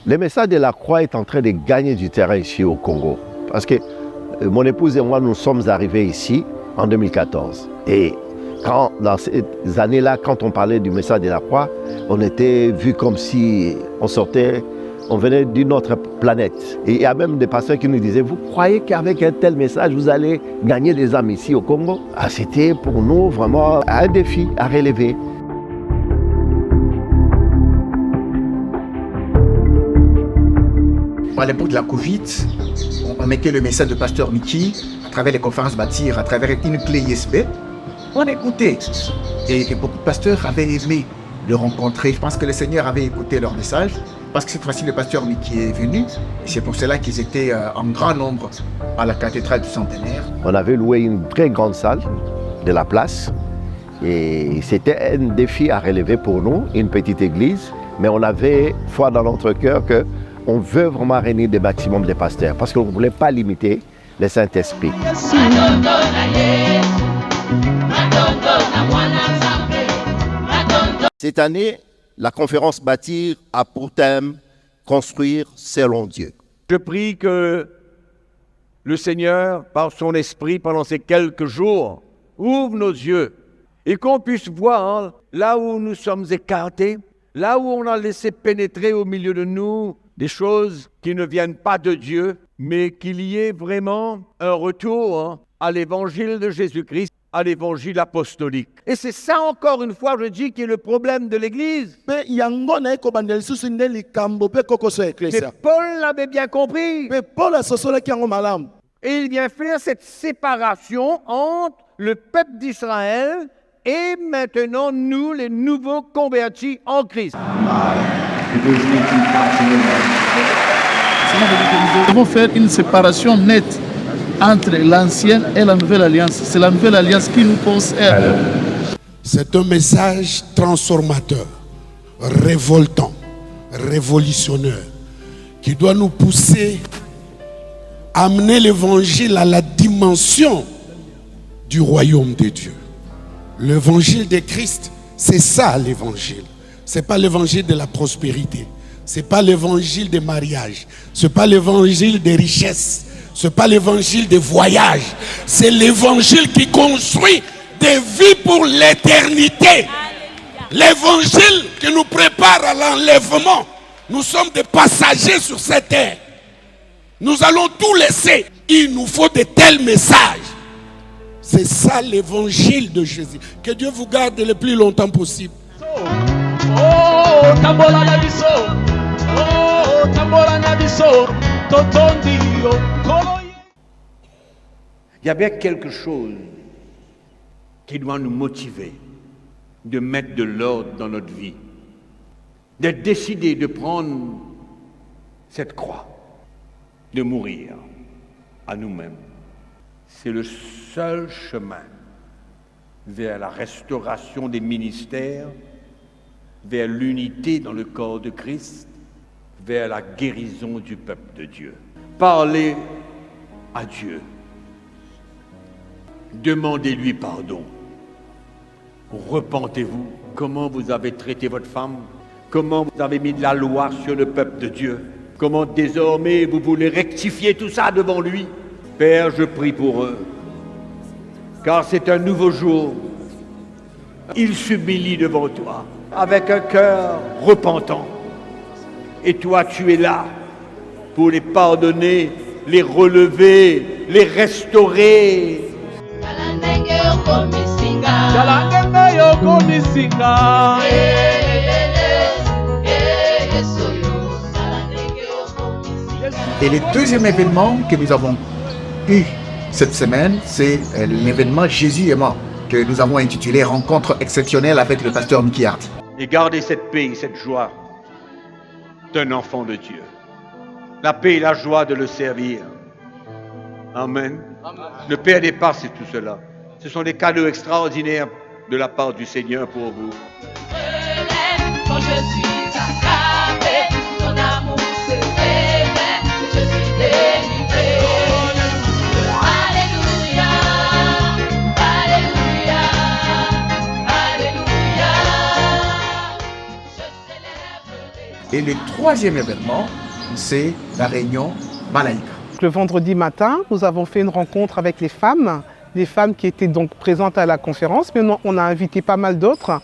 Le message de la croix est en train de gagner du terrain ici au Congo. Parce que mon épouse et moi, nous sommes arrivés ici en 2014. Et dans ces années-là, quand on parlait du message de la croix, on était vu comme si on venait d'une autre planète. Et il y a même des pasteurs qui nous disaient, vous croyez qu'avec un tel message, vous allez gagner des âmes ici au Congo? C'était pour nous vraiment un défi à relever. À l'époque de la Covid, on mettait le message de pasteur Mickey à travers les conférences Bâtir, à travers une clé USB. On écoutait. Et beaucoup de pasteurs avaient aimé le rencontrer. Je pense que le Seigneur avait écouté leur message. Parce que cette fois-ci, le pasteur Mickey est venu. Et c'est pour cela qu'ils étaient en grand nombre à la cathédrale du Centenaire. On avait loué une très grande salle de la place. Et c'était un défi à relever pour nous, une petite église. Mais on avait foi dans notre cœur que on veut vraiment réunir des maximum de pasteurs parce qu'on ne voulait pas limiter le Saint-Esprit. Cette année, la conférence Bâtir a pour thème « Construire selon Dieu ». Je prie que le Seigneur, par son esprit, pendant ces quelques jours, ouvre nos yeux et qu'on puisse voir là où nous sommes écartés, là où on a laissé pénétrer au milieu de nous des choses qui ne viennent pas de Dieu, mais qu'il y ait vraiment un retour à l'évangile de Jésus-Christ, à l'évangile apostolique. Et c'est ça encore une fois, je dis, qui est le problème de l'Église. Mais Paul l'avait bien compris. Et il vient faire cette séparation entre le peuple d'Israël et maintenant nous, les nouveaux convertis en Christ. Nous devons faire une séparation nette entre l'ancienne et la nouvelle alliance. C'est la nouvelle alliance qui nous concerne. C'est un message transformateur, révoltant, révolutionnaire, qui doit nous pousser à amener l'évangile à la dimension du royaume de Dieu. L'évangile de Christ, c'est ça l'évangile. Ce n'est pas l'évangile de la prospérité. Ce n'est pas l'évangile des mariages. Ce n'est pas l'évangile des richesses. Ce n'est pas l'évangile des voyages. C'est l'évangile qui construit des vies pour l'éternité. L'évangile qui nous prépare à l'enlèvement. Nous sommes des passagers sur cette terre. Nous allons tout laisser. Il nous faut de tels messages. C'est ça l'évangile de Jésus. Que Dieu vous garde le plus longtemps possible. Il y a bien quelque chose qui doit nous motiver de mettre de l'ordre dans notre vie, d'être décidé de prendre cette croix, de mourir à nous-mêmes. C'est le seul chemin vers la restauration des ministères, vers l'unité dans le corps de Christ, vers la guérison du peuple de Dieu. Parlez à Dieu. Demandez-lui pardon. Repentez-vous. Comment vous avez traité votre femme? Comment vous avez mis de la loi sur le peuple de Dieu? Comment désormais vous voulez rectifier tout ça devant lui? Père, je prie pour eux, car c'est un nouveau jour. Ils s'humilient devant toi, avec un cœur repentant. Et toi, tu es là pour les pardonner, les relever, les restaurer. Et le deuxième événement que nous avons eu cette semaine, c'est l'événement Jésus est mort, que nous avons intitulé Rencontre exceptionnelle avec le pasteur Mickey Hart. Et gardez cette paix, cette joie d'un enfant de Dieu. La paix et la joie de le servir. Amen. Ne perdez pas tout cela. Ce sont des cadeaux extraordinaires de la part du Seigneur pour vous. Quand je suis attrapé, ton amour se révèle, je suis délivré. Alléluia, alléluia, alléluia. Je célèbre. Et le troisième événement, c'est la réunion Malaika. Le vendredi matin, nous avons fait une rencontre avec les femmes qui étaient donc présentes à la conférence, mais on a invité pas mal d'autres,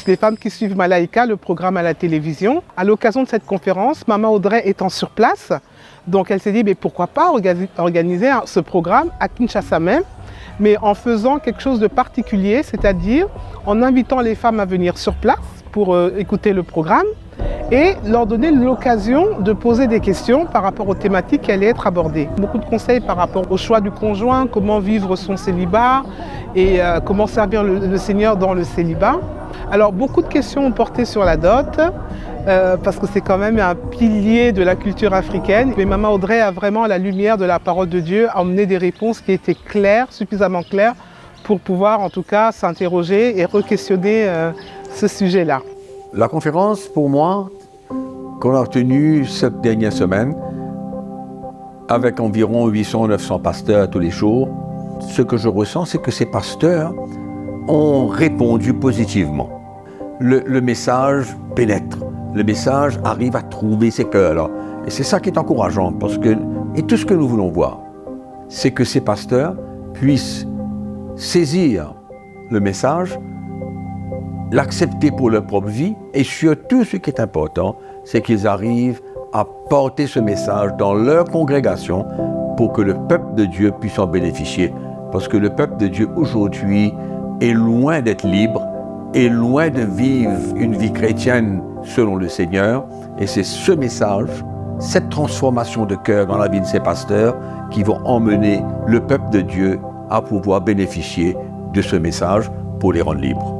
les femmes qui suivent Malaika, le programme à la télévision. À l'occasion de cette conférence, Maman Audrey étant sur place, donc elle s'est dit, mais pourquoi pas organiser ce programme à Kinshasa même, mais en faisant quelque chose de particulier, c'est-à-dire en invitant les femmes à venir sur place pour écouter le programme et leur donner l'occasion de poser des questions par rapport aux thématiques qui allaient être abordées. Beaucoup de conseils par rapport au choix du conjoint, comment vivre son célibat et comment servir le Seigneur dans le célibat. Alors beaucoup de questions ont porté sur la dot, parce que c'est quand même un pilier de la culture africaine. Mais Maman Audrey a vraiment, à la lumière de la parole de Dieu, emmené des réponses qui étaient claires, suffisamment claires, pour pouvoir en tout cas s'interroger et re-questionner ce sujet-là. La conférence, pour moi, qu'on a tenue cette dernière semaine, avec environ 800-900 pasteurs tous les jours, ce que je ressens, c'est que ces pasteurs ont répondu positivement. Le message pénètre, le message arrive à trouver ces cœurs-là. Et c'est ça qui est encourageant, parce que, et tout ce que nous voulons voir, c'est que ces pasteurs puissent saisir le message, l'accepter pour leur propre vie, et surtout, ce qui est important, c'est qu'ils arrivent à porter ce message dans leur congrégation pour que le peuple de Dieu puisse en bénéficier. Parce que le peuple de Dieu aujourd'hui est loin d'être libre, est loin de vivre une vie chrétienne selon le Seigneur, et c'est ce message, cette transformation de cœur dans la vie de ces pasteurs qui vont emmener le peuple de Dieu à pouvoir bénéficier de ce message pour les rendre libres.